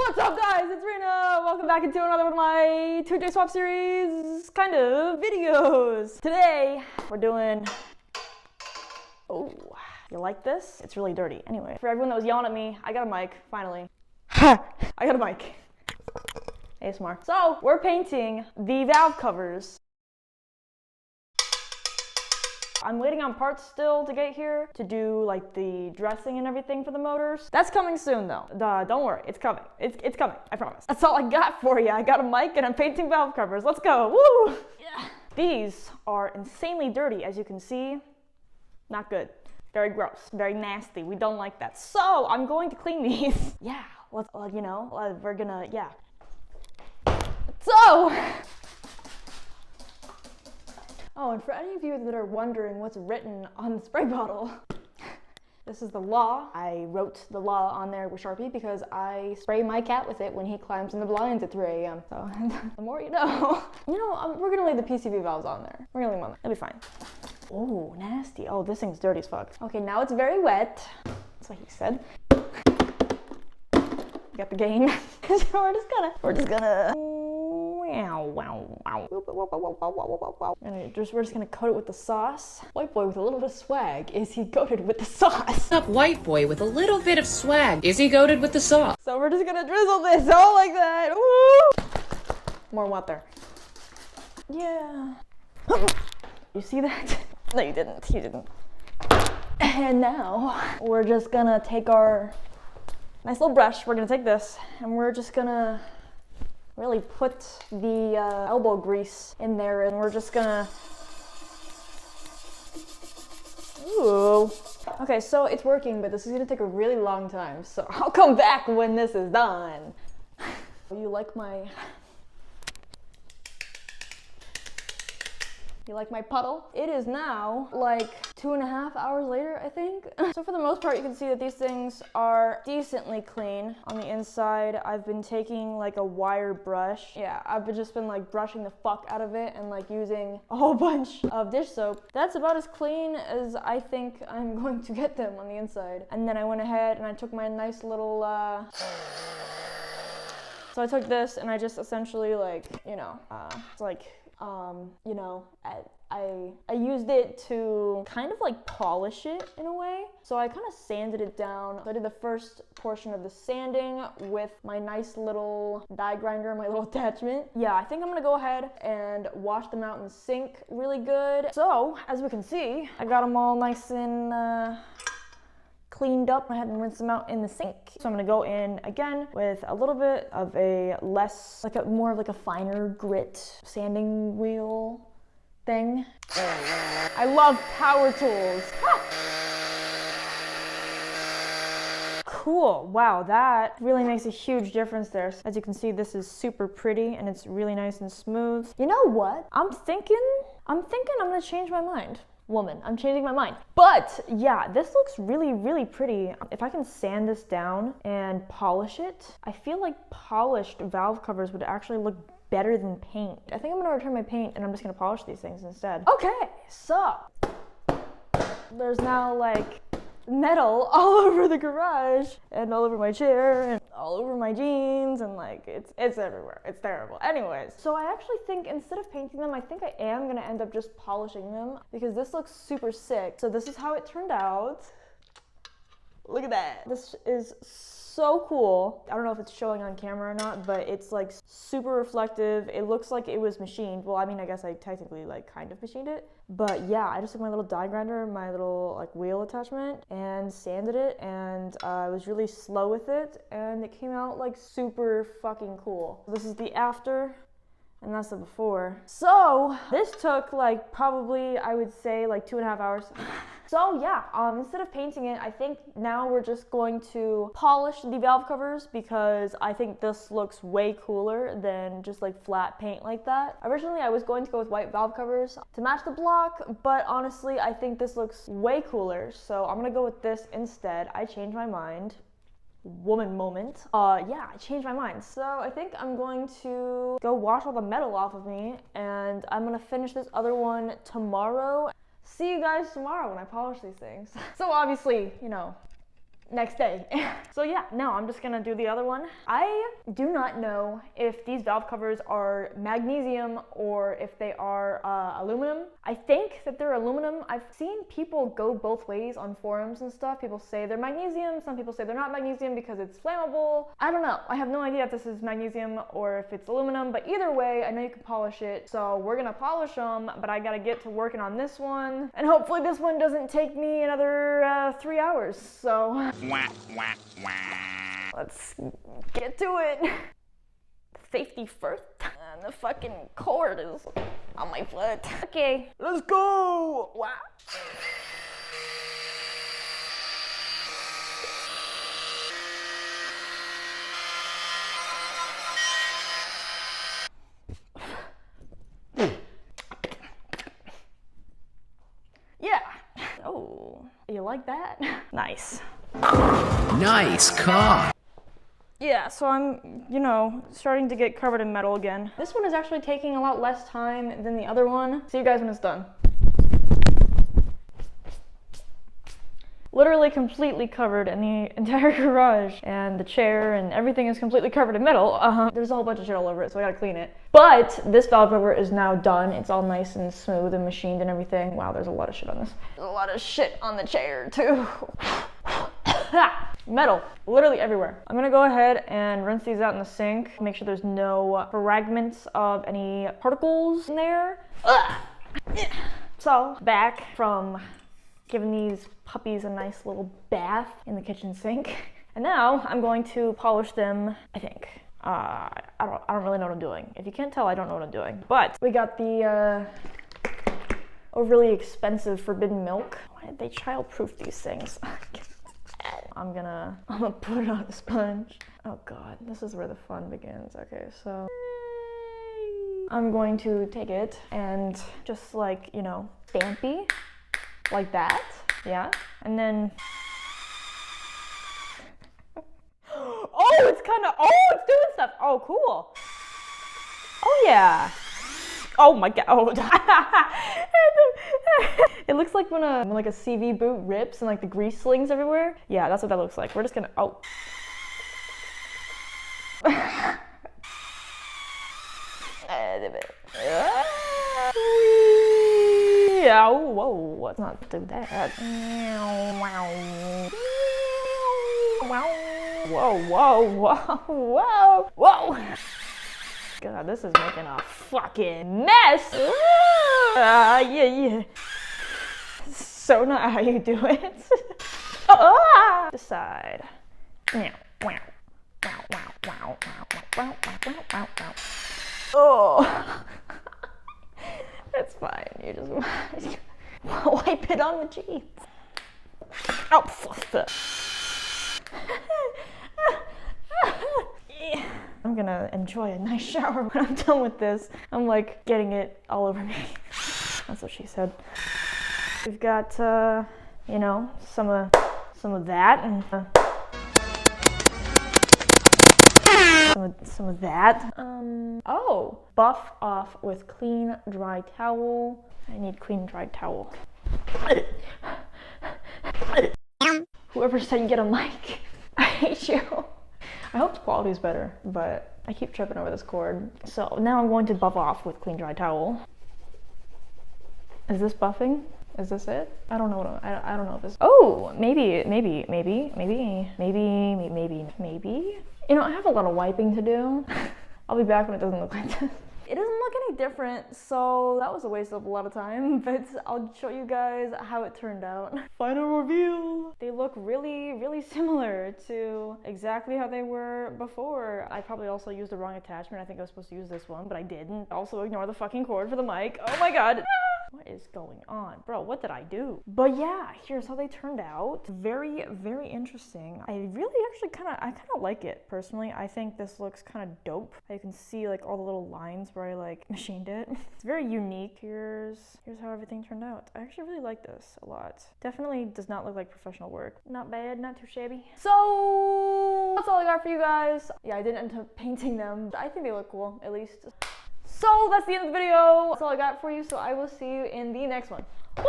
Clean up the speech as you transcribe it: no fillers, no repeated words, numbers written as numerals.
What's up guys, it's Rina! Welcome back into another one of my 2J swap series kind of videos. Today, we're doing, oh, you like this? It's really dirty. Anyway, for everyone that was yelling at me, I got a mic, finally. Ha! I got a mic. ASMR. So, we're painting the valve covers. I'm waiting on parts still to get here to do like the dressing and everything for the motors. That's coming soon though. Don't worry, it's coming. It's coming, I promise. That's all I got for you. I got a mic and I'm painting valve covers. Let's go, woo! Yeah. These are insanely dirty, as you can see. Not good. Very gross, very nasty. We don't like that. So I'm going to clean these. Yeah, let's, we're gonna, yeah. So, oh, and for any of you that are wondering what's written on the spray bottle, this is the law. I wrote the law on there with Sharpie because I spray my cat with it when he climbs in the blinds at 3 a.m. So, the more you know. We're gonna leave the PCV valves on there. We're gonna leave them on there. It'll be fine. Oh, nasty. Oh, this thing's dirty as fuck. Okay, now it's very wet. That's what he said. You got the game. So we're just gonna. And we're just gonna coat it with the sauce. White boy with a little bit of swag. Is he coated with the sauce? Up white boy with a little bit of swag. Is he coated with the sauce? So we're just gonna drizzle this all like that. Woo! More water. Yeah. You see that? No, you didn't. You didn't. And now we're just gonna take our nice little brush. We're gonna take this and we're just gonna really put the elbow grease in there, and we're just gonna, ooh. Okay, so it's working, but this is gonna take a really long time, so I'll come back when this is done. You like my puddle? It is now like 2.5 hours later, I think. So for the most part, you can see that these things are decently clean. On the inside, I've been taking like a wire brush. Yeah, I've just been like brushing the fuck out of it and like using a whole bunch of dish soap. That's about as clean as I think I'm going to get them on the inside. And then I went ahead and I took my nice little, so I took this and I just essentially like, it's like, I used it to kind of like polish it in a way. So I kind of sanded it down. So I did the first portion of the sanding with my nice little die grinder, my little attachment. Yeah, I think I'm gonna go ahead and wash them out in the sink really good. So, as we can see, I got them all nice and cleaned up. I had to rinse them out in the sink. So I'm gonna go in again with a little bit of a less, more of like a finer grit sanding wheel thing. I love power tools. Cool, wow, that really makes a huge difference there. As you can see, this is super pretty and it's really nice and smooth. You know what? I'm thinking I'm gonna change my mind. Woman, I'm changing my mind. But yeah, this looks really, really pretty. If I can sand this down and polish it, I feel like polished valve covers would actually look better than paint. I think I'm gonna return my paint and I'm just gonna polish these things instead. Okay, so there's now like metal all over the garage and all over my chair and all over my jeans and like it's everywhere. It's terrible. Anyways, so I actually think instead of painting them, I think I am gonna end up just polishing them because this looks super sick. So this is how it turned out. Look at that. This is so cool. I don't know if it's showing on camera or not, but it's like super reflective. It looks like it was machined. Well, I mean, I guess I technically like kind of machined it. But yeah, I just took my little die grinder, my little like wheel attachment and sanded it, and I was really slow with it and it came out like super fucking cool. This is the after and that's the before. So this took like probably, I would say like 2.5 hours. So yeah, instead of painting it, I think now we're just going to polish the valve covers because I think this looks way cooler than just like flat paint like that. Originally, I was going to go with white valve covers to match the block, but honestly, I think this looks way cooler. So I'm gonna go with this instead. I changed my mind. Woman moment. Yeah, I changed my mind. So I think I'm going to go wash all the metal off of me and I'm gonna finish this other one tomorrow. See you guys tomorrow when I polish these things. So obviously, next day. So yeah, no, I'm just gonna do the other one. I do not know if these valve covers are magnesium or if they are aluminum. I think that they're aluminum. I've seen people go both ways on forums and stuff. People say they're magnesium, some people say they're not magnesium because it's flammable. I don't know. I have no idea if this is magnesium or if it's aluminum, but either way, I know you can polish it. So we're gonna polish them, but I gotta get to working on this one. And hopefully this one doesn't take me another 3 hours. So let's get to it. Safety first. And the fucking cord is on my foot. Okay, let's go. Wow. Yeah. Oh, you like that? Nice. Nice car. Yeah, so I'm, you know, starting to get covered in metal again. This one is actually taking a lot less time than the other one. See you guys when it's done. Literally completely covered in the entire garage, and the chair and everything is completely covered in metal. There's a whole bunch of shit all over it, so I gotta clean it. But this valve cover is now done. It's all nice and smooth and machined and everything. Wow, there's a lot of shit on this. There's a lot of shit on the chair too. Metal, literally everywhere. I'm gonna go ahead and rinse these out in the sink. Make sure there's no fragments of any particles in there. So, back from giving these puppies a nice little bath in the kitchen sink. And now I'm going to polish them, I think. I don't really know what I'm doing. If you can't tell, I don't know what I'm doing. But we got the overly expensive forbidden milk. Why did they childproof these things? I'm gonna put it on a sponge. Oh God, this is where the fun begins. Okay, so I'm going to take it and just like, you know, stampy, like that, yeah. And then, oh, it's doing stuff. Oh, cool. Oh yeah. Oh my God. Oh. It looks like when like a CV boot rips and like the grease slings everywhere. Yeah, that's what that looks like. We're just gonna, oh. Yeah, whoa, let's not do that. Whoa. God, this is making a fucking mess. Yeah. So not how you do it. Decide. Oh. It's fine. You just wipe it on the jeans. Oh, yeah. I'm gonna enjoy a nice shower when I'm done with this. I'm like getting it all over me. That's what she said. We've got, you know, some of that and some of that. Oh, buff off with clean, dry towel. I need clean, dry towel. Whoever said you get a mic, I hate you. I hope the quality's better, but I keep tripping over this cord. So now I'm going to buff off with clean, dry towel. Is this buffing? Is this it? I don't know what I don't know if this. Oh, maybe. You know, I have a lot of wiping to do. I'll be back when it doesn't look like this. It doesn't look any different, so that was a waste of a lot of time, but I'll show you guys how it turned out. Final reveal! They look really, really similar to exactly how they were before. I probably also used the wrong attachment. I think I was supposed to use this one, but I didn't. Also ignore the fucking cord for the mic. Oh my God. What is going on? Bro, what did I do? But yeah, here's how they turned out. Very, very interesting. I really actually kind of like it, personally. I think this looks kind of dope. You can see like all the little lines where I like machined it. It's very unique. Here's how everything turned out. I actually really like this a lot. Definitely does not look like professional work. Not bad, not too shabby. So that's all I got for you guys. Yeah, I didn't end up painting them. I think they look cool, at least. So that's the end of the video. That's all I got for you. So I will see you in the next one. Woo!